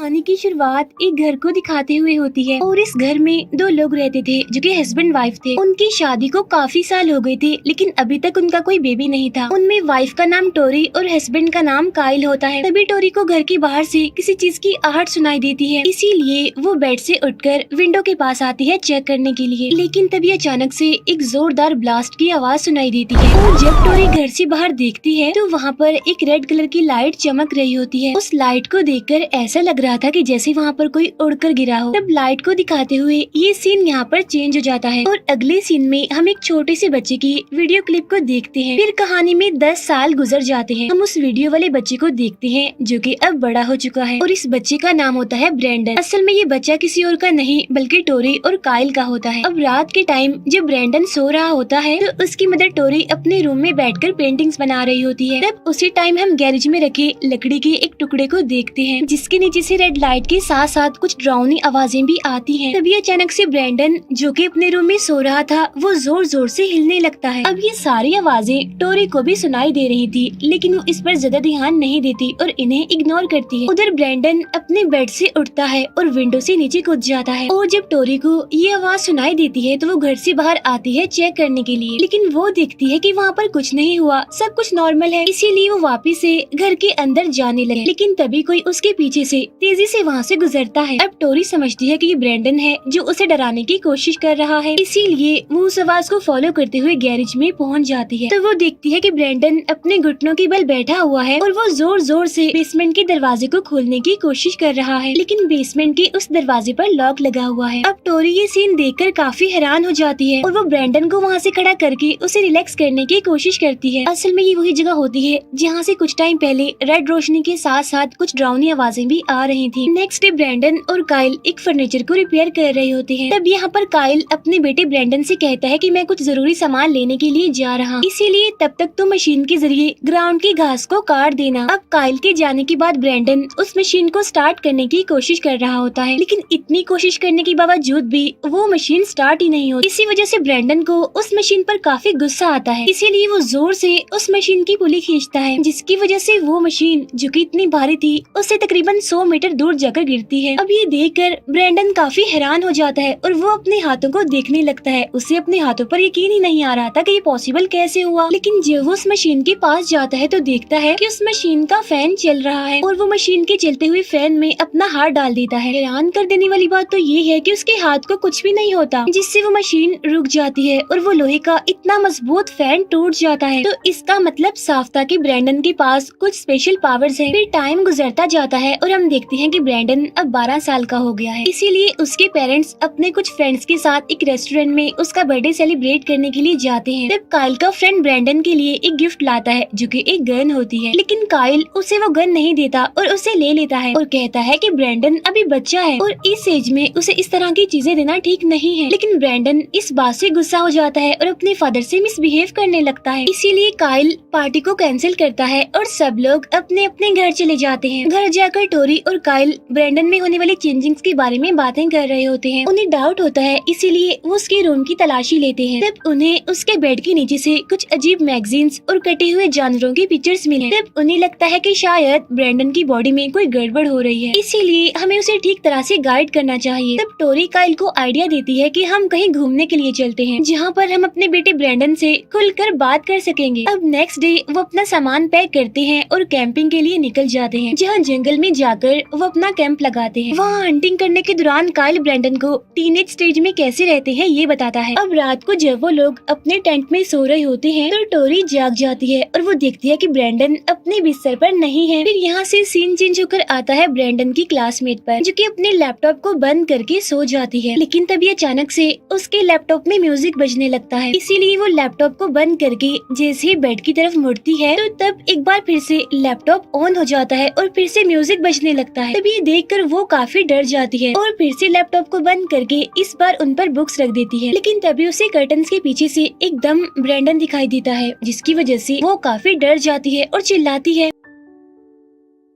कहानी की शुरुआत एक घर को दिखाते हुए होती है और इस घर में दो लोग रहते थे जो कि हस्बैंड वाइफ थे। उनकी शादी को काफी साल हो गए थे लेकिन अभी तक उनका कोई बेबी नहीं था। उनमें वाइफ का नाम टोरी और हस्बैंड का नाम काइल होता है। तभी टोरी को घर के बाहर से किसी चीज की आहट सुनाई देती है, इसीलिए वो बेड से उठकर विंडो के पास आती है चेक करने के लिए। लेकिन तभी अचानक से एक जोरदार ब्लास्ट की आवाज सुनाई देती है और जब टोरी घर से बाहर देखती है तो वहाँ पर एक रेड कलर की लाइट चमक रही होती है। उस लाइट को देखकर ऐसा लग रहा था कि जैसे वहाँ पर कोई उड़कर गिरा हो। तब लाइट को दिखाते हुए ये सीन यहाँ पर चेंज हो जाता है और अगले सीन में हम एक छोटे से बच्चे की वीडियो क्लिप को देखते हैं। फिर कहानी में 10 साल गुजर जाते हैं। हम उस वीडियो वाले बच्चे को देखते हैं जो कि अब बड़ा हो चुका है और इस बच्चे का नाम होता है ब्रेंडन। असल में ये बच्चा किसी और का नहीं बल्कि टोरी और काइल का होता है। अब रात के टाइम जब ब्रेंडन सो रहा होता है तो उसकी मदर टोरी अपने रूम में बैठकर पेंटिंग्स बना रही होती है। तब उसी टाइम हम गैरेज में रखे लकड़ी के एक टुकड़े को देखते हैं जिसके नीचे से रेड लाइट के साथ साथ कुछ डरावनी आवाजें भी आती हैं। तभी अचानक से ब्रेंडन जो कि अपने रूम में सो रहा था वो जोर जोर से हिलने लगता है। अब ये सारी आवाजें टोरी को भी सुनाई दे रही थी लेकिन वो इस पर ज्यादा ध्यान नहीं देती और इन्हें इग्नोर करती है। उधर ब्रेंडन अपने बेड से उठता है और विंडो से नीचे कूद जाता है और जब टोरी को ये आवाज सुनाई देती है तो वो घर से बाहर आती है चेक करने के लिए। लेकिन वो देखती है कि वहाँ पर कुछ नहीं हुआ, सब कुछ नॉर्मल है, इसीलिए वो वापस से घर के अंदर जाने लगे। लेकिन तभी कोई उसके पीछे से तेजी से वहाँ से गुजरता है। अब टोरी समझती है कि ये ब्रेंडन है जो उसे डराने की कोशिश कर रहा है, इसीलिए वो उस आवाज को फॉलो करते हुए गैरेज में पहुँच जाती है। तो वो देखती है कि ब्रेंडन अपने घुटनों के बल बैठा हुआ है और वो जोर जोर से बेसमेंट के दरवाजे को खोलने की कोशिश कर रहा है लेकिन बेसमेंट के उस दरवाजे पर लॉक लगा हुआ है। अब टोरी ये सीन देखकर काफी हैरान हो जाती है और वो ब्रेंडन को वहाँ से खड़ा करके उसे रिलैक्स करने की कोशिश करती है। असल में ये वही जगह होती है जहाँ से कुछ टाइम पहले रेड रोशनी के साथ साथ कुछ डरावनी आवाजें भी आ रही थी। नेक्स्ट डे ब्रेंडन और काइल एक फर्नीचर को रिपेयर कर रहे होते हैं। तब यहाँ पर काइल अपने बेटे ब्रेंडन से कहता है कि मैं कुछ जरूरी सामान लेने के लिए जा रहा हूँ, इसीलिए तब तक तो मशीन के जरिए ग्राउंड की घास को काट देना। अब काइल के जाने के बाद ब्रेंडन उस मशीन को स्टार्ट करने की कोशिश कर रहा होता है लेकिन इतनी कोशिश करने के बावजूद भी वो मशीन स्टार्ट ही नहीं होती। इसी वजह से ब्रेंडन को उस मशीन पर काफी गुस्सा आता है, इसीलिए वो जोर से उस मशीन की पुली खींचता है जिसकी वजह से वो मशीन जो कि इतनी भारी थी उससे तकरीबन 100 मीटर दूर जाकर गिरती है। अब ये देखकर ब्रेंडन काफी हैरान हो जाता है और वो अपने हाथों को देखने लगता है। उसे अपने हाथों पर यकीन ही नहीं आ रहा था कि ये पॉसिबल कैसे हुआ। लेकिन जब वो उस मशीन के पास जाता है तो देखता है कि उस मशीन का फैन चल रहा है और वो मशीन के चलते हुए फैन में अपना हाथ डाल देता है। हैरान कर देने वाली बात तो ये है कि उसके हाथ को कुछ भी नहीं होता जिससे वो मशीन रुक जाती है और वो लोहे का इतना मजबूत फैन टूट जाता है। तो इसका मतलब साफ था कि ब्रेंडन के पास कुछ स्पेशल पावर्स हैं। फिर टाइम गुजरता जाता है और हम देखते हैं कि ब्रेंडन अब 12 साल का हो गया है, इसीलिए उसके पेरेंट्स अपने कुछ फ्रेंड्स के साथ एक रेस्टोरेंट में उसका बर्थडे सेलिब्रेट करने के लिए जाते हैं। तब काइल का फ्रेंड ब्रेंडन के लिए एक गिफ्ट लाता है जो कि एक गन होती है, लेकिन काइल उसे वो गन नहीं देता और उसे ले लेता है और कहता है कि ब्रेंडन अभी बच्चा है और इस एज में उसे इस तरह की चीजें देना ठीक नहीं है। लेकिन ब्रेंडन इस बात से गुस्सा हो जाता है और अपने फादर से मिसबिहेव करने लगता है, इसीलिए काइल पार्टी को कैंसिल करता है और सब लोग अपने अपने घर चले जाते हैं। घर जाकर टोरी और काइल ब्रेंडन में होने वाली चेंजिंग्स के बारे में बातें कर रहे होते हैं। उन्हें डाउट होता है, इसीलिए वो उसके रूम की तलाशी लेते हैं। तब उन्हें उसके बेड के नीचे से कुछ अजीब मैगजीन्स और कटे हुए जानवरों की पिक्चर्स मिले। तब उन्हें लगता है कि शायद ब्रेंडन की बॉडी में कोई गड़बड़ हो रही है, इसीलिए हमें उसे ठीक तरह से गाइड करना चाहिए। तब टोरी काइल को आइडिया देती है कि हम कहीं घूमने के लिए चलते हैं जहाँ पर हम अपने बेटे ब्रेंडन से खुलकर बात कर सकेंगे। अब नेक्स्ट डे वो अपना सामान पैक करते हैं और कैंपिंग के लिए निकल जाते हैं जहाँ जंगल में जाकर वो अपना कैंप लगाते हैं। वहाँ हंटिंग करने के दौरान काइल ब्रेंडन को टीनेज स्टेज में कैसे रहते हैं ये बताता है। अब रात को जब वो लोग अपने टेंट में सो रहे होते हैं तो टोरी जाग जाती है और वो देखती है कि ब्रेंडन अपने बिस्तर पर नहीं है। फिर यहाँ से सीन चेंज होकर आता है ब्रेंडन की क्लासमेट पर जो कि अपने लैपटॉप को बंद करके सो जाती है। लेकिन तभी अचानक से उसके लैपटॉप में म्यूजिक बजने लगता है, इसीलिए वो लैपटॉप को बंद करके जैसे ही बेड की तरफ मुड़ती है तो तब एक बार फिर से लैपटॉप ऑन हो जाता है और फिर से म्यूजिक बजने लगता है। तभी देखकर वो काफी डर जाती है और फिर से लैपटॉप को बंद करके इस बार उन पर बुक्स रख देती है। लेकिन तभी उसे कर्टन्स के पीछे से एकदम ब्रेंडन दिखाई देता है जिसकी वजह से वो काफी डर जाती है और चिल्लाती है,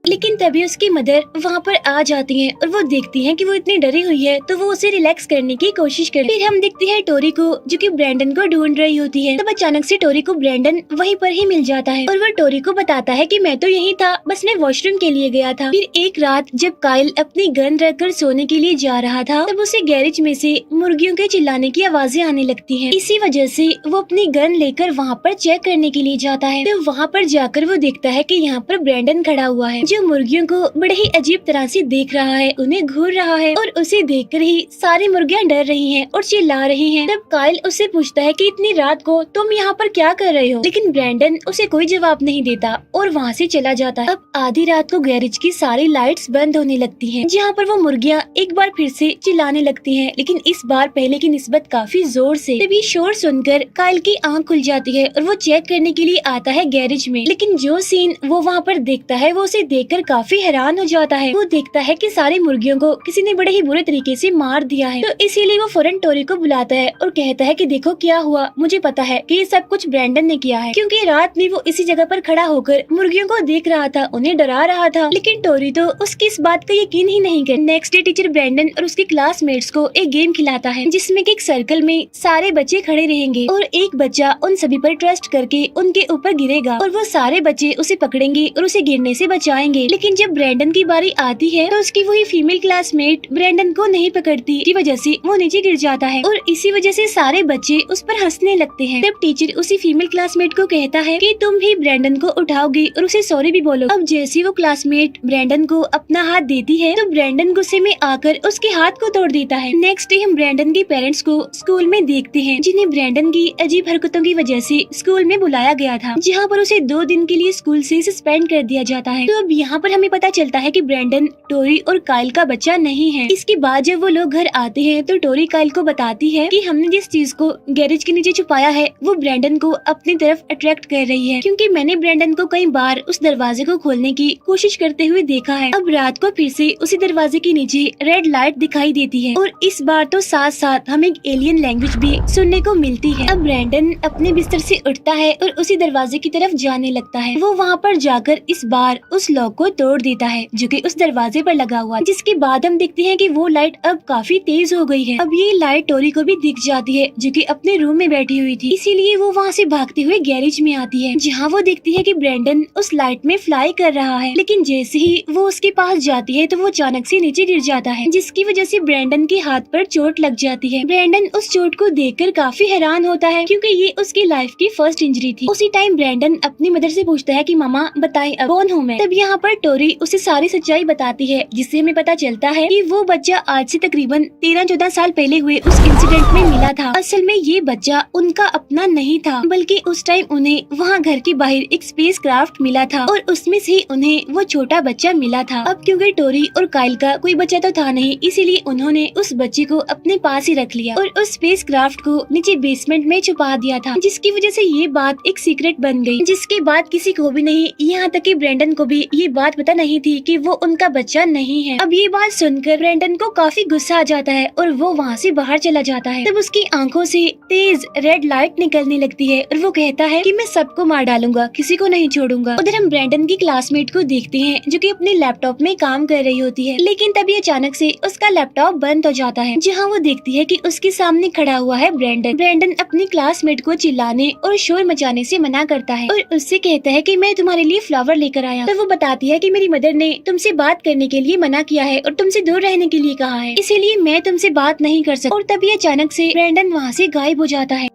लेकिन तभी उसकी मदर वहाँ पर आ जाती है और वो देखती है कि वो इतनी डरी हुई है, तो वो उसे रिलैक्स करने की कोशिश करती है। फिर हम देखते हैं टोरी को, जो कि ब्रैंडन को ढूंढ रही होती है। तब अचानक से टोरी को ब्रैंडन वहीं पर ही मिल जाता है और वो टोरी को बताता है कि मैं तो यहीं था, बस मैं वॉशरूम के लिए गया था। फिर एक रात जब काइल अपनी गन रखकर सोने के लिए जा रहा था, तब उसे गैरेज में से मुर्गियों के चिल्लाने की आवाजें आने लगती हैं। इसी वजह से वो अपनी गन लेकर वहाँ पर चेक करने के लिए जाता है। तो वहाँ पर जाकर वो देखता है कि यहाँ पर ब्रैंडन खड़ा हुआ है, जो मुर्गियों को बड़े ही अजीब तरह से देख रहा है, उन्हें घूर रहा है और उसे देखकर ही सारी मुर्गियाँ डर रही हैं और चिल्ला रही हैं। तब काइल उससे पूछता है कि इतनी रात को तुम यहाँ पर क्या कर रहे हो, लेकिन ब्रैंडन उसे कोई जवाब नहीं देता और वहाँ से चला जाता है। अब आधी रात को गैरेज की सारी लाइट्स बंद होने लगती हैं, जहाँ पर वो मुर्गियाँ एक बार फिर से चिल्लाने लगती हैं, लेकिन इस बार पहले की निस्बत काफी जोर से। तभी शोर सुनकर काइल की आंख खुल जाती है और वो चेक करने के लिए आता है गैरेज में। लेकिन जो सीन वो वहाँ पर देखता है वो उसे देखकर काफी हैरान हो जाता है। वो देखता है कि सारी मुर्गियों को किसी ने बड़े ही बुरे तरीके से मार दिया है। तो इसीलिए वो फौरन टोरी को बुलाता है और कहता है कि देखो क्या हुआ, मुझे पता है कि ये सब कुछ ब्रैंडन ने किया है, क्योंकि रात में वो इसी जगह पर खड़ा होकर मुर्गियों को देख रहा था, उन्हें डरा रहा था। लेकिन टोरी तो उसकी इस बात का यकीन ही नहीं कर। नेक्स्ट डे टीचर ब्रैंडन और उसके क्लासमेट्स को एक गेम खिलाता है, जिसमें कि एक सर्कल में सारे बच्चे खड़े रहेंगे और एक बच्चा उन सभी पर ट्रस्ट करके उनके ऊपर गिरेगा और वो सारे बच्चे उसे पकड़ेंगे और उसे गिरने से बचाएंगे। लेकिन जब ब्रैंडन की बारी आती है तो उसकी वही फीमेल क्लासमेट ब्रैंडन को नहीं पकड़ती, की वजह से वो नीचे गिर जाता है और इसी वजह से सारे बच्चे उस पर हंसने लगते हैं। तब टीचर उसी फीमेल क्लासमेट को कहता है कि तुम भी ब्रैंडन को उठाओगी और उसे सॉरी भी बोलो। अब जैसे वो क्लासमेट ब्रैंडन को अपना हाथ देती है तो ब्रैंडन गुस्से में आकर उसके हाथ को तोड़ देता है। नेक्स्ट डे हम ब्रैंडन के पेरेंट्स को स्कूल में देखते हैं, जिन्हें ब्रैंडन की अजीब हरकतों की वजह से स्कूल में बुलाया गया था, जहाँ पर उसे 2 दिन के लिए स्कूल से सस्पेंड कर दिया जाता है। तो अब यहाँ पर हमें पता चलता है कि ब्रैंडन टोरी और काइल का बच्चा नहीं है। इसके बाद जब वो लोग घर आते हैं तो टोरी काइल को बताती है कि हमने जिस चीज को गैरेज के नीचे छुपाया है वो ब्रैंडन को अपनी तरफ अट्रैक्ट कर रही है, क्योंकि मैंने ब्रैंडन को कई बार उस दरवाजे को खोलने की कोशिश करते हुए देखा है। अब रात को फिर से उसी दरवाजे के नीचे रेड लाइट दिखाई देती है और इस बार तो साथ साथ हमें एक एलियन लैंग्वेज भी सुनने को मिलती है। अब ब्रैंडन अपने बिस्तर से उठता है और उसी दरवाजे की तरफ जाने लगता है। वो वहाँ पर जाकर इस बार उस लॉक को तोड़ देता है जो कि उस दरवाजे पर लगा हुआ, जिसके बाद हम देखते हैं कि वो लाइट अब काफी तेज हो गई है। अब ये लाइट टोरी को भी दिख जाती है, जो कि अपने रूम में बैठी हुई थी, इसीलिए वो वहाँ से भागते हुए गैरेज में आती है, जहाँ वो देखती है कि ब्रैंडन उस लाइट में फ्लाई कर रहा है। लेकिन जैसे ही वो उसके पास जाती है तो वो अचानक से नीचे गिर जाता है, जिसकी वजह से ब्रैंडन के हाथ पर चोट लग जाती है। ब्रैंडन उस चोट को देखकर काफी हैरान होता है, क्योंकि ये उसकी लाइफ की फर्स्ट इंजरी थी। उसी टाइम ब्रैंडन अपनी मदर से पूछता है कि मामा बताएं अब कौन हूँ मैं। तब यहाँ पर टोरी उसे सारी सच्चाई बताती है, जिससे हमें पता चलता है कि वो बच्चा आज से तकरीबन 13-14 साल पहले हुए उस इंसिडेंट में मिला था। असल में ये बच्चा उनका अपना नहीं था, बल्कि उस टाइम उन्हें वहाँ घर के बाहर एक स्पेस क्राफ्ट मिला था और उसमें से उन्हें वो छोटा बच्चा मिला था। अब क्योंकि टोरी और काइल का कोई बच्चा तो था नहीं, इसीलिए उन्होंने उस बच्चे को अपने पास ही रख लिया और उस स्पेस क्राफ्ट को नीचे बेसमेंट में छुपा दिया था, जिसकी वजह से ये बात एक सीक्रेट बन गई, जिसके बाद किसी को भी नहीं, यहाँ तक कि ब्रैंडन को भी ये बात पता नहीं थी कि वो उनका बच्चा नहीं है। अब ये बात सुनकर ब्रैंडन को काफी गुस्सा आ जाता है और वो वहाँ से बाहर चला जाता है। तब उसकी आंखों से तेज रेड लाइट निकलने लगती है और वो कहता है कि मैं सबको मार डालूंगा, किसी को नहीं छोड़ूंगा। उधर हम ब्रैंडन की क्लासमेट को देखते हैं, जो कि अपने लैपटॉप में काम कर रही होती है, लेकिन तभी अचानक से उसका लैपटॉप बंद हो जाता है, जहाँ वो देखती है कि उसके सामने खड़ा हुआ है ब्रैंडन। ब्रैंडन अपनी क्लासमेट को चिल्लाने और शोर मचाने से मना करता है और उससे कहता है कि मैं तुम्हारे लिए फ्लावर लेकर आया। तो वो बताती है कि मेरी मदर ने तुमसे बात करने के लिए मना किया है और तुमसे दूर रहने के लिए कहा है, इसीलिए मैं तुमसे बात नहीं कर सकती। और तभी अचानक से ब्रैंडन वहाँ से गायब हो जाता है।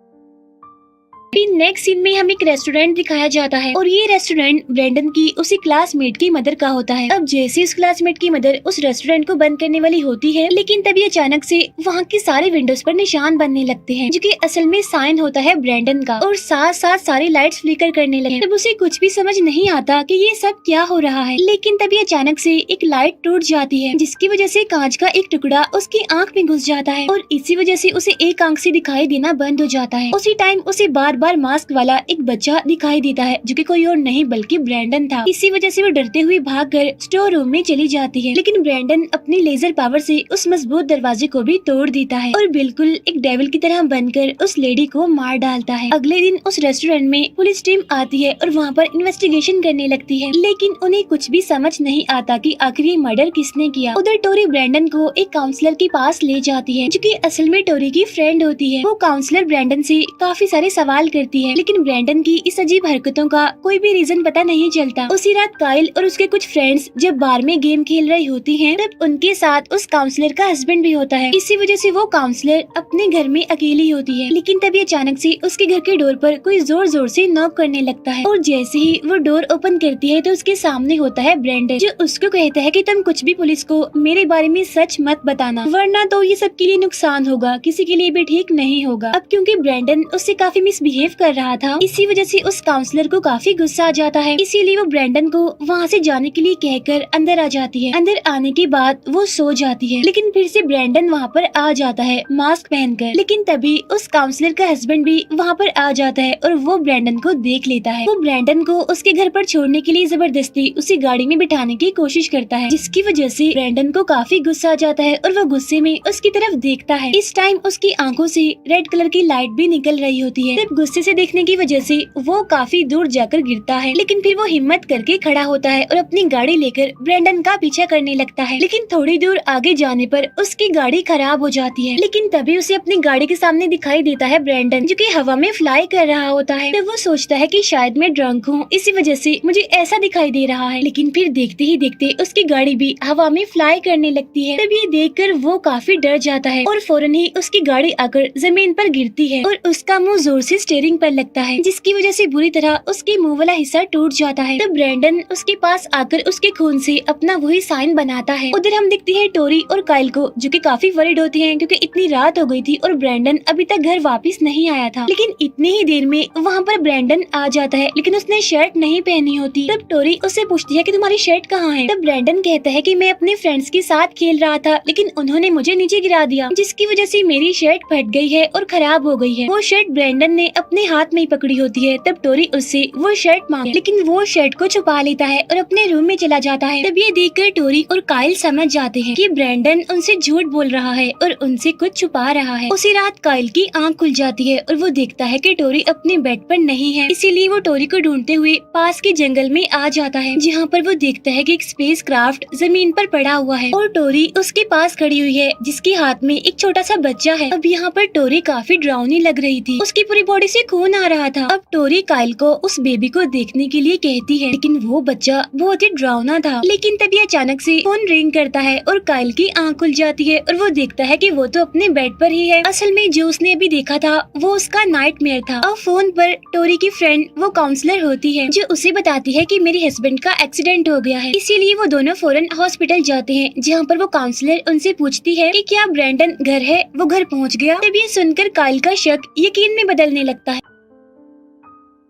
फिर नेक्स्ट सीन में हमें एक रेस्टोरेंट दिखाया जाता है और ये रेस्टोरेंट ब्रैंडन की उसी क्लासमेट की मदर का होता है। अब जैसे उस क्लासमेट की मदर उस रेस्टोरेंट को बंद करने वाली होती है, लेकिन तभी अचानक से वहाँ के सारे विंडोज पर निशान बनने लगते हैं, जो कि असल में साइन होता है ब्रैंडन का, और साथ साथ सारी लाइट्स फ्लिकर करने लगे। तब उसे कुछ भी समझ नहीं आता कि ये सब क्या हो रहा है, लेकिन तभी अचानक से एक लाइट टूट जाती है, जिसकी वजह से कांच का एक टुकड़ा उसकी आँख में घुस जाता है और इसी वजह से उसे एक आँख से दिखाई देना बंद हो जाता है। उसी टाइम उसे बार बार मास्क वाला एक बच्चा दिखाई देता है जो कि कोई और नहीं बल्कि ब्रैंडन था। इसी वजह से वो डरते हुए भागकर स्टोर रूम में चली जाती है, लेकिन ब्रैंडन अपनी लेजर पावर से उस मजबूत दरवाजे को भी तोड़ देता है और बिल्कुल एक डेविल की तरह बनकर उस लेडी को मार डालता है। अगले दिन उस रेस्टोरेंट में पुलिस टीम आती है और वहाँ पर इन्वेस्टिगेशन करने लगती है, लेकिन उन्हें कुछ भी समझ नहीं आता कि आखिर ये मर्डर किसने किया। उधर टोरी ब्रैंडन को एक काउंसलर के पास ले जाती है जो कि असल में टोरी की फ्रेंड होती है। वो काउंसलर ब्रैंडन से काफी सारे सवाल करती है, लेकिन ब्रैंडन की इस अजीब हरकतों का कोई भी रीजन पता नहीं चलता। उसी रात काइल और उसके कुछ फ्रेंड्स जब बार में गेम खेल रही होती हैं, तब उनके साथ उस काउंसलर का हस्बैंड भी होता है। इसी वजह से वो काउंसलर अपने घर में अकेली होती है, लेकिन तभी अचानक से उसके घर के डोर पर कोई जोर जोर से नॉक करने लगता है और जैसे ही वो डोर ओपन करती है तो उसके सामने होता है ब्रैंडन, जो उसको कहता है कि तुम कुछ भी पुलिस को मेरे बारे में सच मत बताना, वरना तो ये सबके लिए नुकसान होगा, किसी के लिए भी ठीक नहीं होगा। अब क्योंकि ब्रैंडन उससे काफी मिसबिहेव कर रहा था, इसी वजह से उस काउंसलर को काफी गुस्सा आ जाता है। इसीलिए वो ब्रैंडन को वहाँ से जाने के लिए कहकर अंदर आ जाती है। अंदर आने के बाद वो सो जाती है, लेकिन फिर से ब्रैंडन वहाँ पर आ जाता है मास्क पहनकर। लेकिन तभी उस काउंसलर का हस्बैंड भी वहाँ पर आ जाता है और वो ब्रैंडन को देख लेता है। वो ब्रैंडन को उसके घर पर छोड़ने के लिए जबरदस्ती उसी गाड़ी में बिठाने की कोशिश करता है, जिसकी वजह से ब्रैंडन को काफी गुस्सा आ जाता है और वो गुस्से में उसकी तरफ देखता है। इस टाइम उसकी आंखों से रेड कलर की लाइट भी निकल रही होती है। सिर्फ गुस्से से देखने की वजह से वो काफी दूर जाकर गिरता है, लेकिन फिर वो हिम्मत करके खड़ा होता है और अपनी गाड़ी लेकर ब्रैंडन का पीछा करने लगता है। लेकिन थोड़ी दूर आगे जाने पर उसकी गाड़ी खराब हो जाती है, लेकिन तभी उसे अपनी गाड़ी के सामने दिखाई देता है ब्रैंडन, जो कि हवा में फ्लाई कर रहा होता है। तो वो सोचता है कि शायद मैं ड्रंक हूँ, इसी वजह से मुझे ऐसा दिखाई दे रहा है। लेकिन फिर देखते ही देखते उसकी गाड़ी भी हवा में फ्लाई करने लगती है। तब ये देखकर वो काफी डर जाता है और फौरन ही उसकी गाड़ी आकर जमीन पर गिरती है और उसका मुंह जोर से स्टीयरिंग पर लगता है, जिसकी वजह से बुरी तरह उसके मुंह वाला हिस्सा टूट जाता है। तब ब्रैंडन उसके पास आकर उसके खून से अपना वही साइन बनाता है। उधर हम देखते हैं टोरी और काइल को, जो कि काफी वरीड होती हैं क्योंकि इतनी रात हो गई थी और ब्रैंडन अभी तक घर वापस नहीं आया था। लेकिन इतनी ही देर में वहाँ पर ब्रैंडन आ जाता है, लेकिन उसने शर्ट नहीं पहनी होती। तब टोरी उससे पूछती है कि तुम्हारी शर्ट कहाँ है। तब ब्रैंडन कहता है कि मैं अपने फ्रेंड्स के साथ खेल रहा था, लेकिन उन्होंने मुझे नीचे गिरा दिया, जिसकी वजह से मेरी शर्ट फट गई है और खराब हो गई है। वो शर्ट ब्रैंडन ने अपने हाथ में ही पकड़ी होती है। तब टोरी उससे वो शर्ट मांगे, लेकिन वो शर्ट को छुपा लेता है और अपने रूम में चला जाता है। तब ये देखकर टोरी और काइल समझ जाते हैं कि ब्रैंडन उनसे झूठ बोल रहा है और उनसे कुछ छुपा रहा है। उसी रात काइल की आंख खुल जाती है और वो देखता है कि टोरी अपने बेड पर नहीं है, इसीलिए वो टोरी को ढूंढते हुए पास के जंगल में आ जाता है, जहाँ पर वो देखता है कि एक स्पेस क्राफ्ट जमीन पर पड़ा हुआ है और टोरी उसके पास खड़ी हुई है, जिसके हाथ में एक छोटा सा बच्चा है। अब यहाँ पर टोरी काफी डरावनी लग रही थी, उसकी पूरी बॉडी से खून आ रहा था। अब टोरी काइल को उस बेबी को देखने के लिए कहती है, लेकिन वो बच्चा बहुत ही डरावना था। लेकिन तभी अचानक से फोन रिंग करता है और काइल की आंख खुल जाती है और वो देखता है कि वो तो अपने बेड पर ही है। असल में जो उसने अभी देखा था वो उसका नाइटमेयर था। और फोन पर टोरी की फ्रेंड वो काउंसलर होती है, जो उसे बताती है कि मेरे हस्बैंड का एक्सीडेंट हो गया है। इसीलिए वो दोनों फौरन हॉस्पिटल जाते हैं, जहाँ पर वो काउंसलर उनसे पूछती है कि क्या ब्रैंडन घर है। वो घर पहुँच गया। तब ये सुनकर काइल का शक यकीन में बदलने लगता है।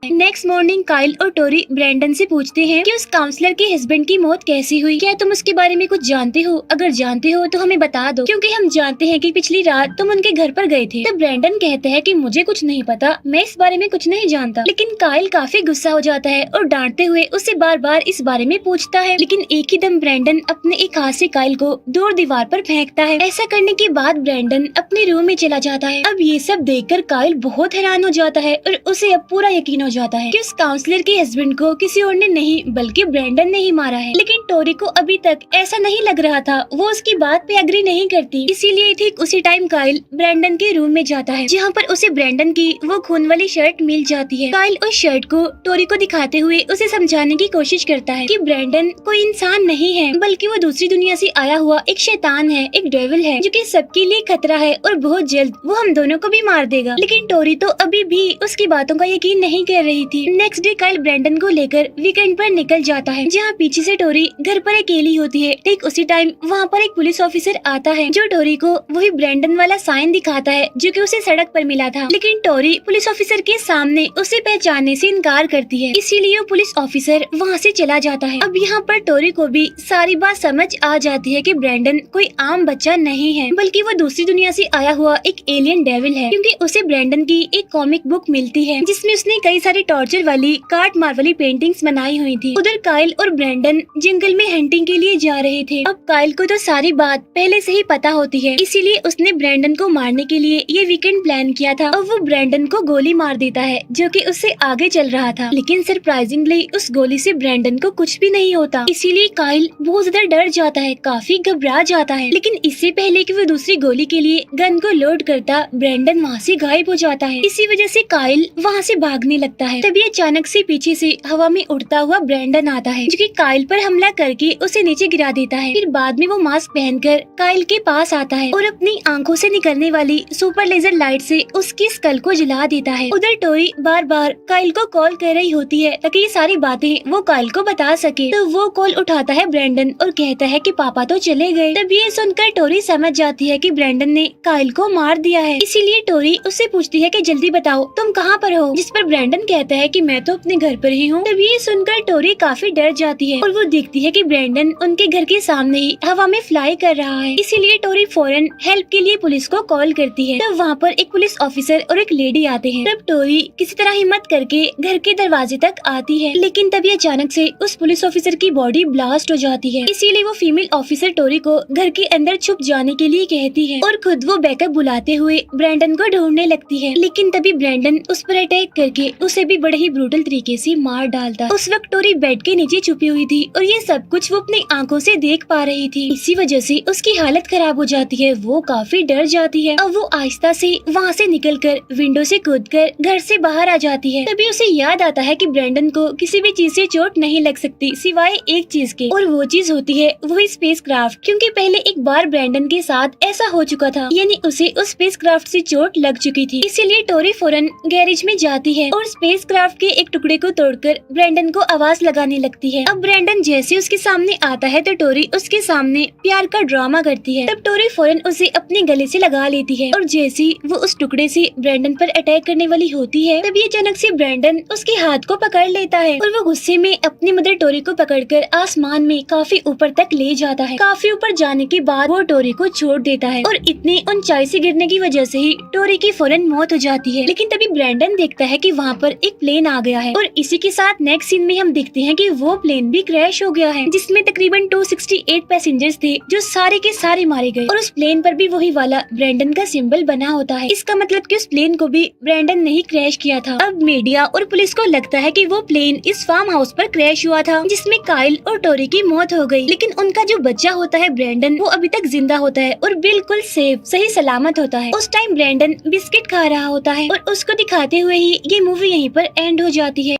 नेक्स्ट मॉर्निंग काइल और टोरी ब्रैंडन से पूछते हैं कि उस काउंसलर के हस्बैंड की मौत कैसी हुई, क्या तुम उसके बारे में कुछ जानते हो? अगर जानते हो तो हमें बता दो, क्योंकि हम जानते हैं कि पिछली रात तुम उनके घर पर गए थे। तब ब्रैंडन कहता है कि मुझे कुछ नहीं पता, मैं इस बारे में कुछ नहीं जानता। लेकिन काइल काफी गुस्सा हो जाता है और डांटते हुए उससे बार बार इस बारे में पूछता है। लेकिन एक ही दम ब्रैंडन अपने एक हाथ से काइल को दूर दीवार पर फेंकता है। ऐसा करने के बाद ब्रैंडन अपने रूम में चला जाता है। अब ये सब देखकर काइल बहुत हैरान हो जाता है और उसे अब पूरा यकीन हो जाता है कि उस काउंसलर के हस्बैंड को किसी और ने नहीं बल्कि ब्रैंडन ने ही मारा है। लेकिन टोरी को अभी तक ऐसा नहीं लग रहा था, वो उसकी बात पे एग्री नहीं करती। इसीलिए ठीक उसी टाइम काइल ब्रैंडन के रूम में जाता है, जहाँ पर उसे ब्रैंडन की वो खून वाली शर्ट मिल जाती है। काइल उस शर्ट को टोरी को दिखाते हुए उसे समझाने की कोशिश करता है कि ब्रैंडन कोई इंसान नहीं है, बल्कि वो दूसरी दुनिया से आया हुआ एक शैतान है, एक डेविल है, जो कि सबके लिए खतरा है और बहुत जल्द वो हम दोनों को भी मार देगा। लेकिन टोरी तो अभी भी उसकी बातों का यकीन नहीं कर कर रही थी। नेक्स्ट डे काइल ब्रैंडन को लेकर वीकेंड पर निकल जाता है, जहाँ पीछे से टोरी घर पर अकेली होती है। ठीक उसी टाइम वहाँ पर एक पुलिस ऑफिसर आता है, जो टोरी को वही ब्रैंडन वाला साइन दिखाता है जो कि उसे सड़क पर मिला था। लेकिन टोरी पुलिस ऑफिसर के सामने उसे पहचानने से इनकार करती है, इसीलिए वो पुलिस ऑफिसर वहाँ से चला जाता है। अब यहाँ पर टोरी को भी सारी बात समझ आ जाती है कि ब्रैंडन कोई आम बच्चा नहीं है, बल्कि वो दूसरी दुनिया से आया हुआ एक एलियन डेविल है, क्योंकि उसे ब्रैंडन की एक कॉमिक बुक मिलती है जिसमें उसने कई सारी टॉर्चर वाली काट मार वाली पेंटिंग्स बनाई हुई थी। उधर काइल और ब्रैंडन जंगल में हंटिंग के लिए जा रहे थे। अब काइल को तो सारी बात पहले से ही पता होती है, इसीलिए उसने ब्रैंडन को मारने के लिए ये वीकेंड प्लान किया था। अब वो ब्रैंडन को गोली मार देता है, जो कि उससे आगे चल रहा था। लेकिन सरप्राइजिंगली उस गोली से ब्रैंडन को कुछ भी नहीं होता, इसीलिए काइल बहुत ज्यादा डर जाता है, काफी घबरा जाता है। लेकिन इससे पहले कि वो दूसरी गोली के लिए गन को लोड करता, ब्रैंडन वहाँ से गायब हो जाता है। इसी वजह से काइल वहाँ से भागने लगता है। तभी अचानक से पीछे से हवा में उड़ता हुआ ब्रैंडन आता है, जो कि काइल पर हमला करके उसे नीचे गिरा देता है। फिर बाद में वो मास्क पहनकर काइल के पास आता है और अपनी आंखों से निकलने वाली सुपर लेजर लाइट से उसकी स्कल को जला देता है। उधर टोरी बार बार काइल को कॉल कर रही होती है ताकि ये सारी बातें वो काइल को बता सके। तो वो कॉल उठाता है ब्रैंडन और कहता है कि पापा तो चले गए। तब ये सुनकर टोरी समझ जाती है कि ब्रैंडन ने काइल को मार दिया है, इसीलिए टोरी उससे पूछती है कि जल्दी बताओ तुम कहाँ पर हो, जिस पर ब्रैंडन कहता है कि मैं तो अपने घर पर ही हूँ। तब ये सुनकर टोरी काफी डर जाती है और वो देखती है कि ब्रैंडन उनके घर के सामने ही हवा में फ्लाई कर रहा है, इसीलिए टोरी फौरन हेल्प के लिए पुलिस को कॉल करती है। तब वहाँ पर एक पुलिस ऑफिसर और एक लेडी आते हैं। तब टोरी किसी तरह हिम्मत करके घर के दरवाजे तक आती है, लेकिन तभी अचानक से उस पुलिस ऑफिसर की बॉडी ब्लास्ट हो जाती है, इसीलिए वो फीमेल ऑफिसर टोरी को घर के अंदर छुप जाने के लिए कहती है और खुद वो बैकअप बुलाते हुए ब्रैंडन को ढूंढने लगती है। लेकिन तभी ब्रैंडन उस पर अटैक करके उसे भी बड़े ही ब्रूटल तरीके से मार डालता। उस वक्त टोरी बेड के नीचे छुपी हुई थी और ये सब कुछ वो अपनी आंखों से देख पा रही थी। इसी वजह से उसकी हालत खराब हो जाती है, वो काफी डर जाती है। अब वो आहिस्ता से वहाँ से निकलकर विंडो से कूदकर घर से बाहर आ जाती है। तभी उसे याद आता है कि ब्रैंडन को किसी भी चीज से चोट नहीं लग सकती सिवाय एक चीज के, और वो चीज होती है वही स्पेसक्राफ्ट, क्योंकि पहले एक बार ब्रैंडन के साथ ऐसा हो चुका था, यानी उसे उस स्पेसक्राफ्ट से चोट लग चुकी थी। इसीलिए टोरी फौरन गैरेज में जाती है और स्पेसक्राफ्ट के एक टुकड़े को तोड़कर ब्रैंडन को आवाज लगाने लगती है। अब ब्रैंडन जैसे उसके सामने आता है तो टोरी उसके सामने प्यार का ड्रामा करती है। तब टोरी फौरन उसे अपने गले से लगा लेती है और जैसे ही वो उस टुकड़े से ब्रैंडन पर अटैक करने वाली होती है, तभी अचानक से ब्रैंडन उसके हाथ को पकड़ लेता है और वो गुस्से में अपनी मदर टोरी को पकड़कर आसमान में काफी ऊपर तक ले जाता है। काफी ऊपर जाने के बाद वो टोरी को छोड़ देता है और इतनी ऊंचाई से गिरने की वजह से ही टोरी की फौरन मौत हो जाती है। लेकिन तभी ब्रैंडन देखता है कि वहाँ पर एक प्लेन आ गया है और इसी के साथ नेक्स्ट सीन में हम देखते हैं कि वो प्लेन भी क्रैश हो गया है, जिसमें तकरीबन 268 पैसेंजर्स थे जो सारे के सारे मारे गए और उस प्लेन पर भी वही वाला ब्रैंडन का सिंबल बना होता है। इसका मतलब कि उस प्लेन को भी ब्रैंडन ने ही क्रैश किया था। अब मीडिया और पुलिस को लगता है कि वो प्लेन इस फार्म हाउस पर क्रैश हुआ था जिसमें काइल और टोरी की मौत हो गई, लेकिन उनका जो बच्चा होता है ब्रैंडन, वो अभी तक जिंदा होता है और बिल्कुल सेफ सही सलामत होता है। उस टाइम ब्रैंडन बिस्किट खा रहा होता है और उसको दिखाते हुए ही ये मूवी यहीं पर एंड हो जाती है।